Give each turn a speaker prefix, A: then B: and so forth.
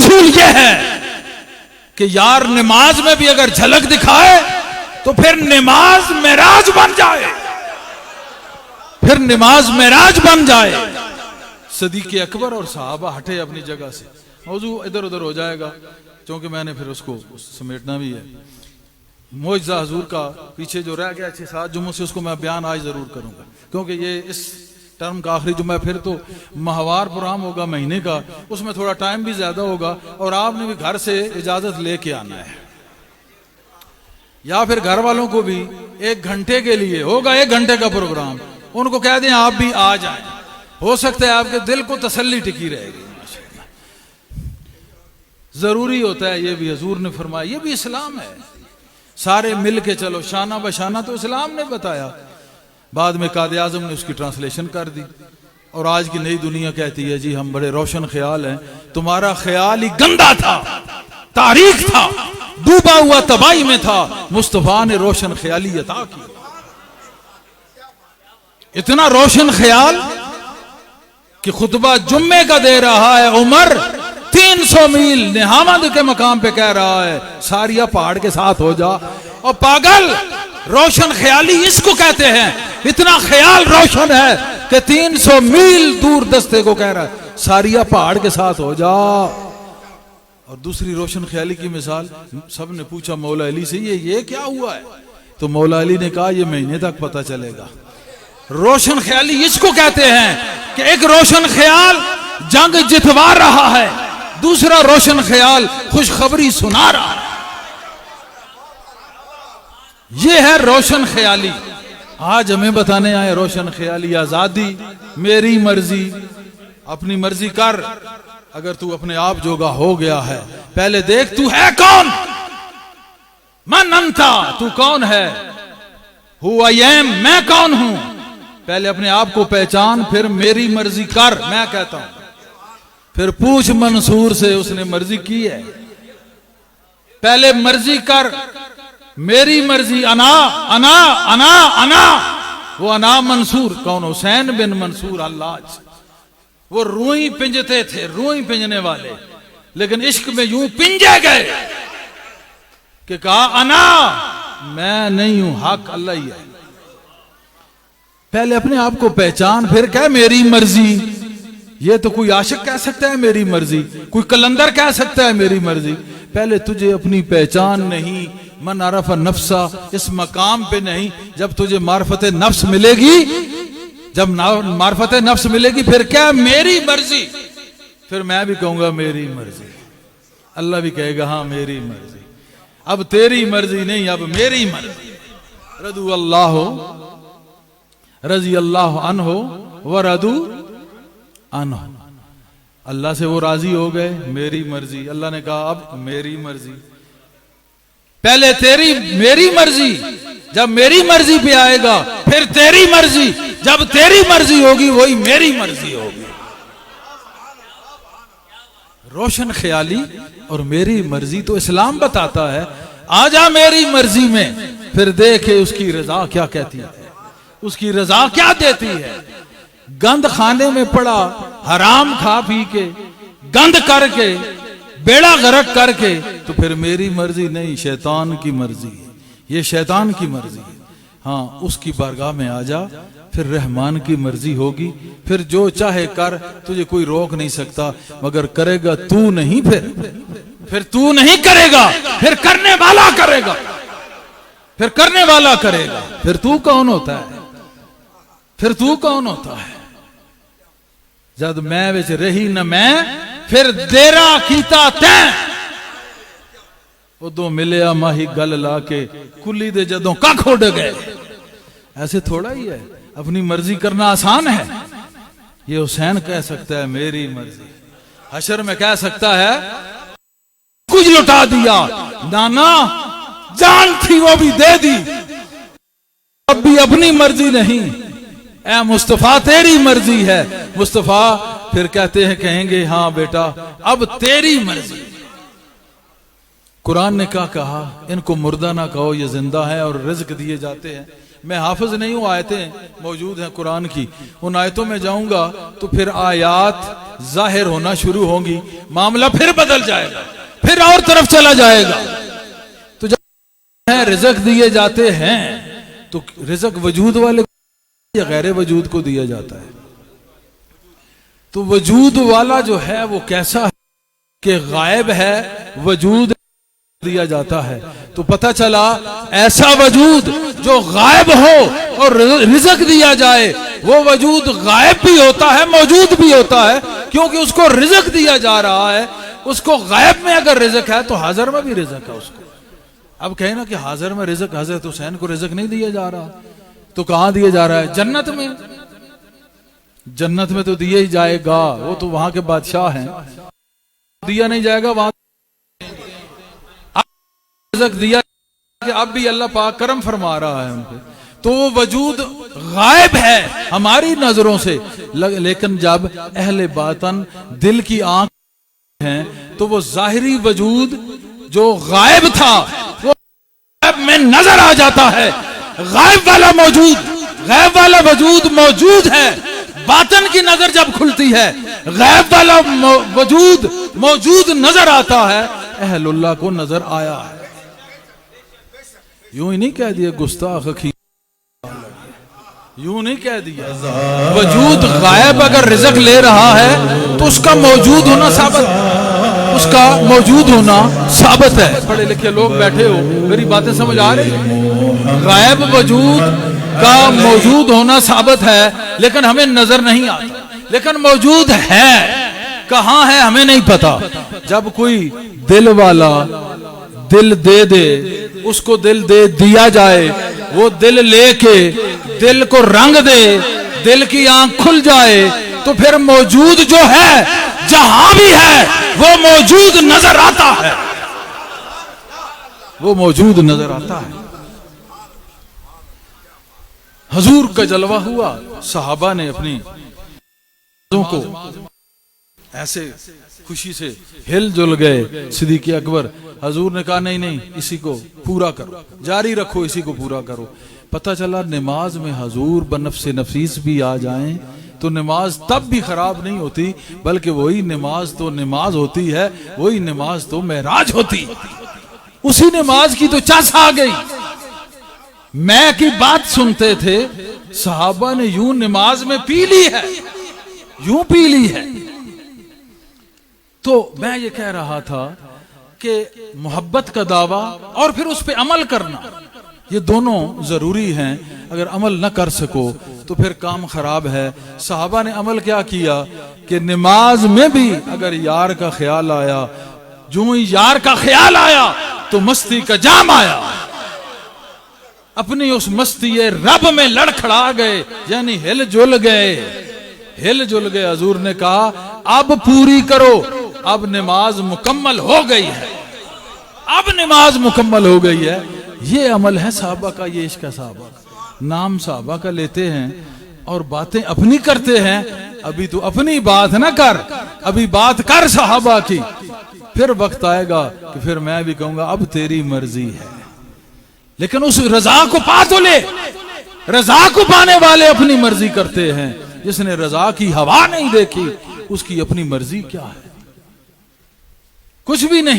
A: उसूल यह है कि यार नमाज में भी अगर झलक दिखाए तो फिर नमाज मेराज बन जाए, फिर नमाज मेराज बन जाए। सदीक अकबर और सहाबा हटे अपनी जगह से, मौजू इधर उधर हो जाएगा क्योंकि मैंने फिर उसको समेटना भी है। मोइज़ा हुजूर का पीछे जो रह गया 6-7 जुम्मों से, उसको मैं बयान आज जरूर करूंगा क्योंकि ये इस टर्म का आखिरी जुम्मा, फिर तो माहवार प्रोग्राम होगा महीने का, उसमें थोड़ा टाइम भी ज्यादा होगा और आपने भी घर से इजाजत लेके आना है, या फिर घर वालों को भी 1 घंटे के लिए होगा, 1 घंटे का प्रोग्राम, उनको कह दें आप भी आ जाएं, हो सकता है आपके दिल को तसल्ली टिकी रहेगी। जरूरी होता है ये भी, हुजूर ने फरमाया, ये भी इस्लाम है, सारे मिल के चलो, शाना बशाना तो इस्लाम ने बताया। बाद में काद आजम ने उसकी ट्रांसलेशन कर दी और आज की नई दुनिया कहती है जी हम बड़े रोशन ख्याल हैं। तुम्हारा ख्याल ही गंदा था, तारीख था, डूबा हुआ तबाही में था, मुस्तफा ने रोशन ख्याली अता की। इतना रोशन ख्याल कि खुतबा जुम्मे का दे रहा है उमर 300 मील नेहामद के मकाम पे कह रहा है सारिया पहाड़ के साथ हो जा। और पागल, रोशन ख्याली इसको कहते हैं, इतना ख्याल रोशन है कि 300 मील दूर दस्ते को कह रहा है सारिया पहाड़ के साथ हो जा। और दूसरी रोशन ख्याली की मिसाल, सब ने पूछा मौला अली से ये क्या हुआ है, तो मौला अली ने कहा ये महीने तक पता चलेगा। रोशन ख्याली इसको कहते हैं कि एक रोशन ख्याल जंग जितवा रहा है, दूसरा रोशन ख्याल खुशखबरी सुना रहा है। यह है रोशन ख्याली। आज हमें बताने आए रोशन ख्याली आजादी, मेरी मर्जी, अपनी मर्जी कर। अगर तू अपने आप जोगा हो गया है, पहले देख तू है कौन, मन अंता, तू कौन है, हु आई एम, मैं कौन हूं। पहले अपने आप को पहचान, फिर मेरी मर्जी कर, मैं कहता हूं। फिर पूछ मंसूर से, उसने मर्जी की है। पहले मर्जी कर, मेरी मर्जी, अना अना अना अना। वो अना मंसूर कौन, हुसैन बिन मंसूर अल्लाज। वो रूई पिंजते थे, रूई पिंजने वाले, लेकिन इश्क में यूं पिंजे गए कि कहा अना, मैं नहीं हूं, हक अल्लाह ही है। पहले अपने आप को पहचान, फिर कह मेरी मर्जी। ये तो कोई आशिक कह सकता है मेरी मर्जी, कोई कलंदर कह सकता है मेरी मर्जी। पहले तुझे अपनी पहचान नहीं, मन अरफ नफ्सा, इस मकाम पे नहीं। जब तुझे मार्फत नफ्स मिलेगी, जब मार्फत नफ्स मिलेगी, फिर क्या मेरी मर्जी, फिर मैं भी कहूंगा मेरी मर्जी, अल्लाह भी कहेगा हाँ मेरी मर्जी। अब तेरी मर्जी नहीं, अब मेरी मर्जी। रदू अल्लाह रजी अल्लाह अनहो व रदू अनहो, अल्लाह से वो राजी हो गए, मेरी मर्जी। अल्लाह ने कहा अब मेरी मर्जी। पहले तेरी मेरी मर्जी, जब मेरी मर्जी पे आएगा फिर तेरी मर्जी, जब तेरी मर्जी होगी वही मेरी मर्जी होगी। रोशन ख्याली और मेरी मर्जी तो इस्लाम बताता है, आजा मेरी मर्जी में, फिर देखे उसकी रजा क्या कहती है, उसकी रजा क्या देती है। गंद खाने में पड़ा, हराम खा पी के, गंद करके, बेड़ा गर्क करके, तो फिर मेरी मर्जी नहीं, शैतान की मर्जी है, ये शैतान की मर्जी है। हाँ, उसकी बारगाह में आ जा, फिर रहमान की मर्जी होगी, फिर जो चाहे कर, तुझे कोई रोक नहीं सकता, मगर करेगा तू नहीं, फिर तू नहीं करेगा, फिर करने वाला करेगा, फिर करने वाला करेगा। फिर तू कौन होता है, फिर तू कौन होता है। जद मैं विच रही न मैं, फिर देरा कीता तैं, उदों मिलिया माही गल ला के, कुली दे जदों कख उड़ गए। ऐसे थोड़ा ही है, अपनी मर्जी करना आसान है। ये हुसैन कह सकता है मेरी मर्जी, हशर में कह सकता है कुछ लुटा दिया, नाना जान थी वो भी दे दी, अब भी अपनी मर्जी नहीं, ऐ मुस्तफा तेरी मर्जी है। मुस्तफा फिर कहते हैं, कहेंगे हाँ बेटा अब तेरी मर्जी। कुरान ने क्या कहा, इनको मुर्दा ना कहो, ये जिंदा है और रिज्क दिए जाते हैं। मैं हाफिज नहीं हूं, आयतें मौजूद हैं कुरान की, उन आयतों में जाऊंगा तो फिर आयात जाहिर होना शुरू होंगी, मामला फिर बदल जाएगा, फिर और तरफ चला जाएगा। तो जब रिज़्क दिए जाते हैं तो रिज़्क वजूद वाले या गैर वजूद को दिया जाता है। तो वजूद वाला जो है वो कैसा है कि गायब है, वजूद दिया जाता है। तो पता चला ऐसा वजूद जो गायब हो और रिज़्क दिया जाए, वो वजूद गायब भी होता है, मौजूद भी होता है, क्योंकि उसको रिज़्क दिया जा रहा है। उसको गायब में अगर रिज़्क है तो हाजिर में भी रिज़्क है उसको। अब कहे ना कि हाजिर में रिज़्क, हज़रत हुसैन को रिज़्क नहीं दिया जा रहा, तो कहां दिया जा रहा है? जन्नत में। जन्नत में तो दिया ही जाएगा, वो तो वहां के बादशाह हैं, दिया नहीं जाएगा वहां। रिज़्क दिया कि अब भी अल्लाह पाक करम फरमा रहा है उनपे, तो वो वजूद गायब है हमारी नजरों से। लेकिन जब अहले बातन दिल की आंख है तो वो जाहिरी वजूद जो गायब था वो गायब में नजर आ जाता है। गायब वाला मौजूद, गायब वाला वजूद मौजूद है। बातन की नजर जब खुलती है, गायब वाला वजूद मौजूद नजर आता है। अहलुल्लाह को नजर आया है। यूं ही नहीं कह दिया गुस्ताख, यूं नहीं कह दिया। वजूद गायब अगर रिज़्क ले रहा है तो उसका मौजूद होना साबित, उसका मौजूद होना साबित है। पढ़े लिखे लोग बैठे हो, मेरी बातें समझ आ रही? गायब वजूद का मौजूद होना साबित है, लेकिन हमें नजर नहीं आता, लेकिन मौजूद है। कहां है हमें नहीं पता। जब कोई दिल वाला दिल दे दे, उसको दिल दे दिया जाए, वो दिल लेके दिल को रंग दे, दिल की आंख खुल जाए, तो फिर मौजूद जो है जहां भी है वो मौजूद नजर आता है, वो मौजूद नजर आता है। हजूर का जलवा हुआ, सहाबा ने अपनी को ऐसे खुशी से हिल जुल गए। सिद्दीक़ अकबर, हजूर ने कहा नहीं नहीं, इसी को पूरा करो, जारी रखो, इसी को पूरा करो। पता चला नमाज में हजूर बनफ्से नफीस भी आ जाएं तो नमाज तब भी खराब नहीं होती, बल्कि वही नमाज तो नमाज होती है, वही नमाज तो मेराज होती। उसी नमाज की तो चस आ गई। मैं की बात सुनते थे, सहाबा ने यूं नमाज में पी ली है, यूं पी ली है। तो मैं ये कह रहा था कि मोहब्बत का दावा और फिर उस पर अमल करना, ये दोनों जरूरी हैं। अगर अमल न कर सको तो फिर काम खराब है। सहाबा ने अमल क्या किया कि नमाज में भी अगर यार का ख्याल आया, जो ही यार का ख्याल आया तो मस्ती का जाम आया, अपनी उस मस्ती रब में लड़खड़ा गए, यानी हिल जुल गए, हिल जुल गए। हजूर ने कहा अब पूरी करो, अब नमाज मुकम्मल हो गई है, अब नमाज मुकम्मल हो गई है। ये अमल है साहबा का, ये इश्क है साहबा का। नाम साहबा का लेते हैं और बातें अपनी करते हैं। अभी तो अपनी बात ना कर, अभी बात कर साहबा की, फिर वक्त आएगा कि फिर मैं भी कहूंगा अब तेरी मर्जी है। लेकिन उस रजा को पा तो ले। रजा को पाने वाले अपनी मर्जी करते हैं। जिसने रजा की हवा नहीं देखी उसकी अपनी मर्जी क्या है? कुछ भी नहीं।